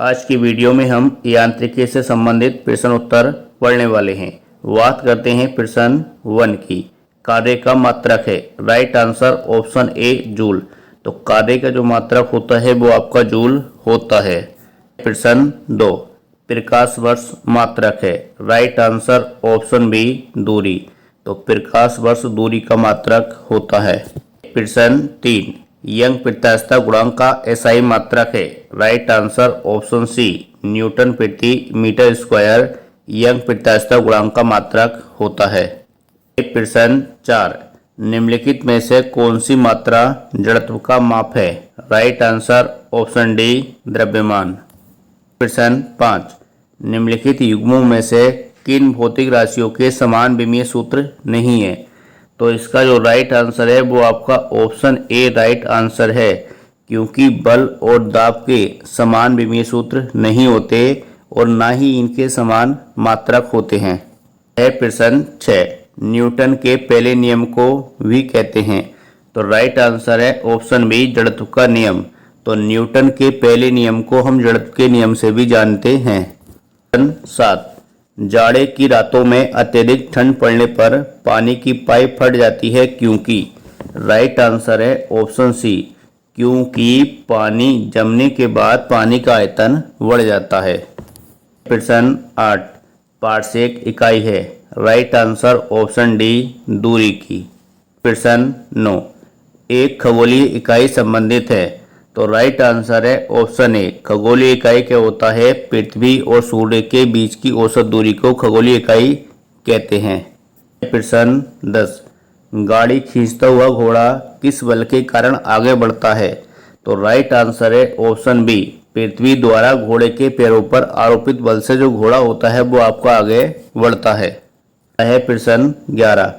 आज की वीडियो में हम यांत्रिकी से संबंधित प्रश्न उत्तर पढ़ने वाले हैं। बात करते हैं प्रश्न 1 की। कार्य का मात्रक है। Right answer option A joule. तो कार्य का जो मात्रक होता है वो आपका जूल होता है। प्रश्न 2, प्रकाश वर्ष मात्रक है। राइट आंसर ऑप्शन बी दूरी। तो प्रकाश वर्ष दूरी का मात्रक होता है। प्रश्न 3, यंग प्रत्यास्थता गुणांक का एसआई मात्रक है। Right answer option C newton प्रति मीटर स्क्वायर यंग प्रत्यास्थता गुणांक का मात्रक होता है। प्रश्न 4, निम्नलिखित में से कौन सी मात्रा जड़त्व का माप है। राइट आंसर ऑप्शन डी द्रव्यमान। प्रश्न 5, निम्नलिखित युग्मों में से किन भौतिक राशियों के समान विमीय सूत्र नहीं है। तो इसका जो राइट आंसर है वो आपका ऑप्शन ए राइट आंसर है, क्योंकि बल और दाब के समान विमीय सूत्र नहीं होते और ना ही इनके समान मात्रक होते हैं। प्रश्न 6, न्यूटन के पहले नियम को भी कहते हैं। तो राइट आंसर है ऑप्शन बी जड़त्व का नियम। तो न्यूटन के पहले नियम को हम जड़त्व के नियम से भी जानते हैं। प्रश्न 7, जाड़े की रातों में अत्यधिक ठंड पड़ने पर पानी की पाइप फट जाती है क्योंकि। राइट आंसर है ऑप्शन सी क्योंकि पानी जमने के बाद पानी का आयतन बढ़ जाता है। प्रश्न 8, पारसेक इकाई है। राइट आंसर ऑप्शन डी दूरी की। प्रश्न 9, एक खगोलीय इकाई संबंधित है। तो राइट आंसर है ऑप्शन ए खगोलीय इकाई क्या होता है, पृथ्वी और सूर्य के बीच की औसत दूरी को खगोलीय इकाई कहते हैं। प्रश्न 10, गाड़ी खींचता हुआ घोड़ा किस बल के कारण आगे बढ़ता है। तो राइट आंसर है ऑप्शन बी पृथ्वी द्वारा घोड़े के पैरों पर आरोपित बल से जो घोड़ा होता है वो आपका आगे बढ़ता है। प्रश्न 11,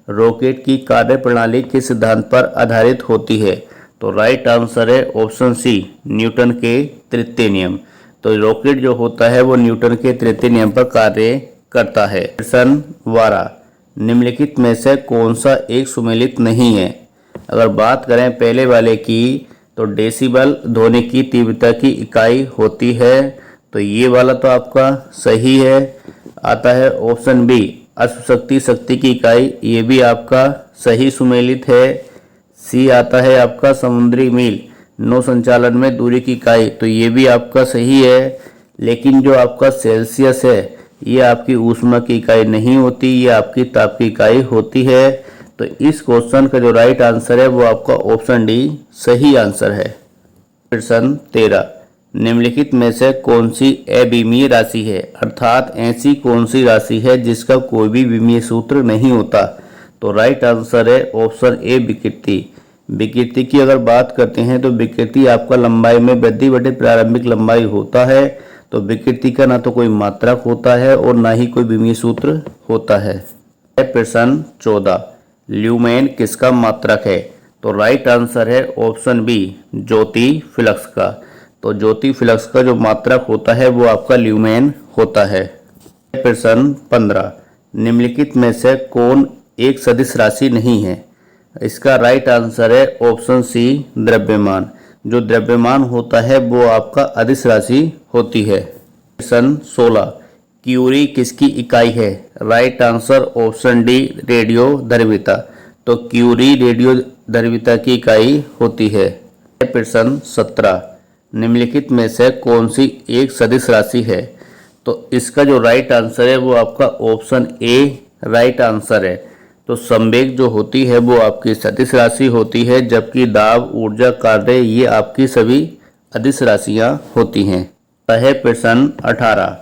रॉकेट की कार्य प्रणाली किस सिद्धांत पर आधारित होती है। तो राइट आंसर है ऑप्शन सी न्यूटन के तृतीय नियम। तो रॉकेट जो होता है वो न्यूटन के तृतीय नियम पर कार्य करता है। प्रश्न 12, निम्नलिखित में से कौन सा एक सुमेलित नहीं है। अगर बात करें पहले वाले की तो डेसिबल ध्वनि की तीव्रता की इकाई होती है। तो ये वाला तो आपका सही है। आता है ऑप्शन बी अश्वशक्ति शक्ति की इकाई, ये भी आपका सही सुमेलित है। सी आता है आपका समुद्री मील नौ संचालन में दूरी की इकाई, तो ये भी आपका सही है। लेकिन जो आपका सेल्सियस है ये आपकी ऊष्मा की इकाई नहीं होती, ये आपकी ताप की इकाई होती है। तो इस क्वेश्चन का जो राइट आंसर है वो आपका ऑप्शन डी सही आंसर है। प्रश्न 13, निम्नलिखित में से कौन सी अविमीय राशि है, अर्थात ऐसी कौन सी राशि है जिसका कोई भी विमीय सूत्र नहीं होता। तो राइट आंसर है ऑप्शन ए विकृति। विकृति की अगर बात करते हैं तो विकृति आपका लंबाई में वृद्धि बटे प्रारंभिक लंबाई होता है। तो विकृति का ना तो कोई मात्रक होता है और ना ही कोई विमीय सूत्र होता है। प्रश्न 14, ल्यूमेन किसका मात्रक है। तो राइट आंसर है ऑप्शन बी ज्योति फ्लक्स का। तो ज्योति फ्लक्स का जो मात्रक होता है वो आपका ल्यूमेन होता है। प्रश्न 15, निम्नलिखित में से कौन एक सदिश राशि नहीं है। इसका राइट आंसर है ऑप्शन सी द्रव्यमान। जो द्रव्यमान होता है वो आपका अदिश राशि होती है। प्रश्न 16, क्यूरी किसकी इकाई है। Right answer option D radio द्रव्यता। तो क्यूरी रेडियो द्रव्यता की इकाई होती है। प्रश्न 17, निम्नलिखित में से कौन सी एक सदिश राशि है। तो इसका जो राइट आंसर है वो आपका ऑप्शन ए राइट आंसर है। तो संवेग जो होती है वो आपकी सदिश राशि होती है, जबकि दाब ऊर्जा कार्य ये आपकी सभी अदिश राशियां होती हैं। प्रश्न 18,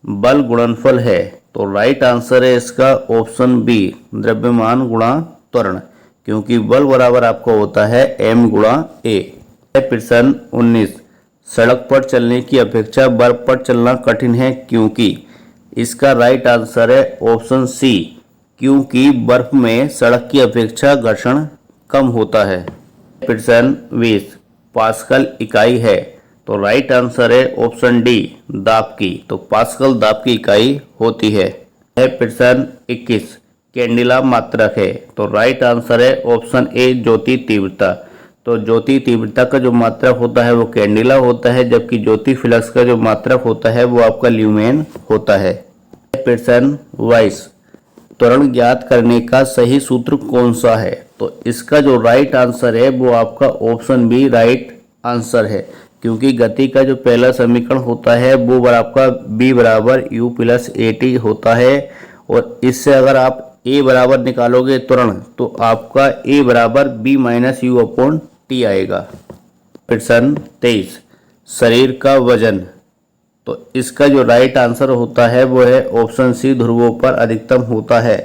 बल गुणनफल है। तो राइट आंसर है इसका ऑप्शन बी द्रव्यमान गुणा त्वरण, क्योंकि बल बराबर आपको होता है m गुणा a। प्रश्न 19, सड़क पर चलने की अपेक्षा बर्फ पर चलना कठिन है क्योंकि। इसका राइट आंसर है ऑप्शन सी क्योंकि बर्फ में सड़क की अपेक्षा घर्षण कम होता है। प्रश्न 20, पास्कल इकाई है। तो राइट आंसर है ऑप्शन डी दाब की। तो पास्कल दाब की इकाई होती है। प्रश्न 21, कैंडिला मात्रक है। तो राइट आंसर है ऑप्शन ए ज्योति तीव्रता। तो ज्योति तीव्रता का जो मात्रक होता है वो कैंडेला होता है, जबकि ज्योति फ्लक्स का जो मात्रक होता है वो आपका ल्यूमेन होता है। पेयरसन वाइस त्वरण ज्ञात करने का सही सूत्र कौन सा है? तो इसका जो राइट आंसर है वो आपका ऑप्शन बी राइट आंसर है, क्योंकि गति का जो पहला समीकरण होता है वो आपका b बराबर u प्लस ए टी होता है, और इससे अगर आप a बराबर निकालोगे त्वरण तो आपका a बराबर b minus you upon T आएगा। प्रश्न 23 शरीर का वजन, तो इसका जो राइट आंसर होता है वो है ऑप्शन सी ध्रुवों पर अधिकतम होता है,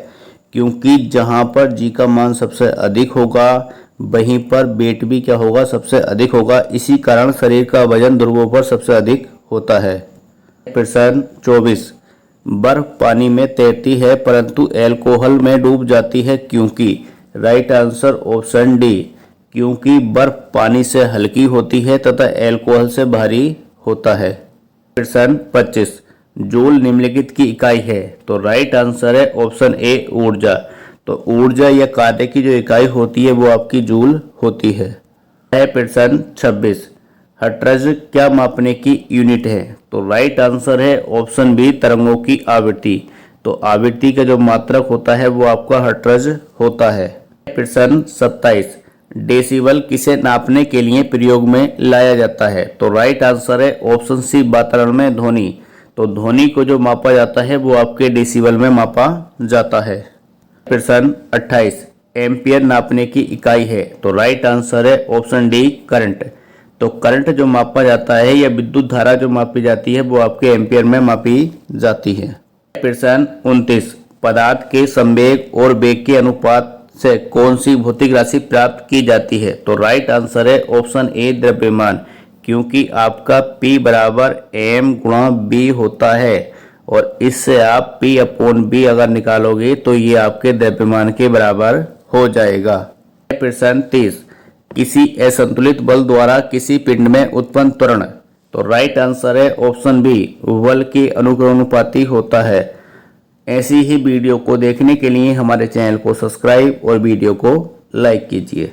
क्योंकि जहां पर जी का मान सबसे अधिक होगा वहीं पर वेट भी क्या होगा, सबसे अधिक होगा। इसी कारण शरीर का वजन ध्रुवों पर सबसे अधिक होता है। प्रश्न 24 बर्फ पानी में तैरती है परंतु एल्कोहल में डूब जाती है क्योंकि? राइट आंसर ऑप्शन डी, क्योंकि बर्फ पानी से हल्की होती है तथा एल्कोहल से भारी होता है। प्रश्न 25 जूल निम्नलिखित की इकाई है? तो राइट आंसर है ऑप्शन ए ऊर्जा। तो ऊर्जा या कार्य की जो इकाई होती है वो आपकी जूल होती है। प्रश्न 26 हर्ट्ज क्या मापने की यूनिट है? तो राइट आंसर है ऑप्शन बी तरंगों की आवृत्ति। तो आवृत्ति का जो मात्रक होता है वो आपका हर्ट्ज होता है। प्रश्न 27 डेसिबल किसे नापने के लिए प्रयोग में लाया जाता है? तो राइट आंसर है ऑप्शन सी वातावरण में ध्वनि। तो ध्वनि को जो मापा जाता है वो आपके डेसिबल में मापा जाता है। प्रश्न 28 एम्पियर नापने की इकाई है? तो राइट आंसर है ऑप्शन डी करंट। तो करंट जो मापा जाता है या विद्युत धारा जो मापी जाती है वो आपके एम्पियर में मापी जाती है। प्रश्न 29 पदार्थ के संवेग और वेग के अनुपात से कौन सी भौतिक राशि प्राप्त की जाती है? तो राइट आंसर है ऑप्शन ए द्रव्यमान, क्योंकि आपका P बराबर m गुणा b होता है, और इससे आप P अपॉन b अगर निकालोगे तो ये आपके द्रव्यमान के बराबर हो जाएगा। प्रश्न 30 किसी असंतुलित बल द्वारा किसी पिंड में उत्पन्न त्वरण? तो राइट आंसर है ऑप्शन बी बल के अनुक्रमानुपाती होता है। ऐसी ही वीडियो को देखने के लिए हमारे चैनल को सब्सक्राइब और वीडियो को लाइक कीजिए।